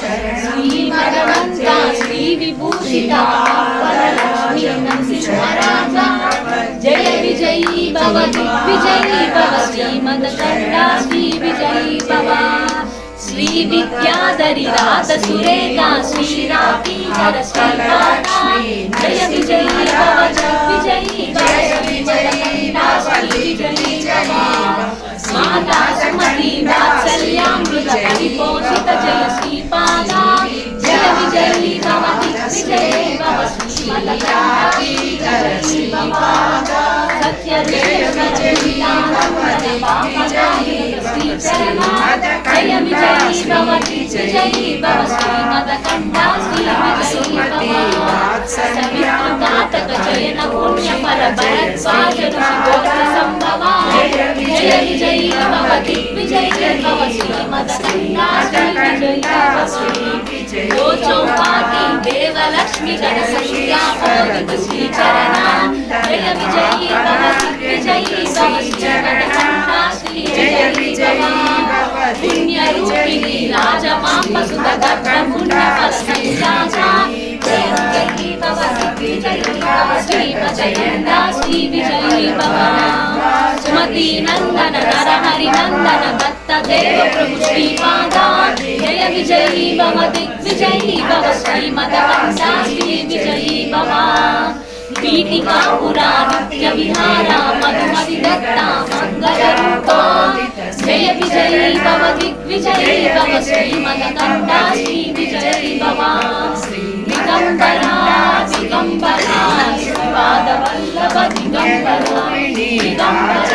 श्री भगवंता श्री विभूषिता वरलक्ष्मी नरसिंहराजा जय विजयी भव दिग्विजयी भव श्रीमदकंठा श्री विजयी भव श्री विद्याधरी रात सुरेखा श्री राकीधर श्रीपादा जय विजयी भव दिग्विजयी भव श्रीमदकंठा श्री विजयी भव माता सुमति वात्सल्यामृत परिपोषित जय श्रीपादा जय विजयी भव दिग्विजयी भव श्रीमदकंठा श्री विजयी भव सत्यदेश्वर श्री चरणा जय विजयी भव दिग्विजयी भव श्रीमदकंठा श्री विजयी भव सवितृघातक जयन पुण्य पर भरद्वाज ऋषिगोत्र संभवा जय विजयी भव दिग्विजयी भव श्रीमदकंठा श्री विजयी भव दो चौपाटी देवलक्ष्मी गण संज्ञा मोदित श्री चरणा जय विजयी भव दिग्विजयी भव श्रीमदकंठा श्री विजयी भव पुण्य रूपिणी राजमांब सुतगर्भ पुण्य फल संजाता जय विजयी भव दिग्विजयी भव श्रीमदकंठा श्री विजयी भव सुमति नंदन नर हरि नंदन दत्त देव प्रभु श्रीपादा जय विजयी भव दिग्विजयी भव श्रीमदकंठा श्री विजयी भव पीठिकापुरा नित्य विहारा मधुमति दत्ता मंगल रूपा जय विजयी भव दिग्विजयी भव श्रीमदकंठा श्री विजयी भव दिगंबरा दिगंबरा श्रीपाद वल्लभ दिगंबरा दिगंबरा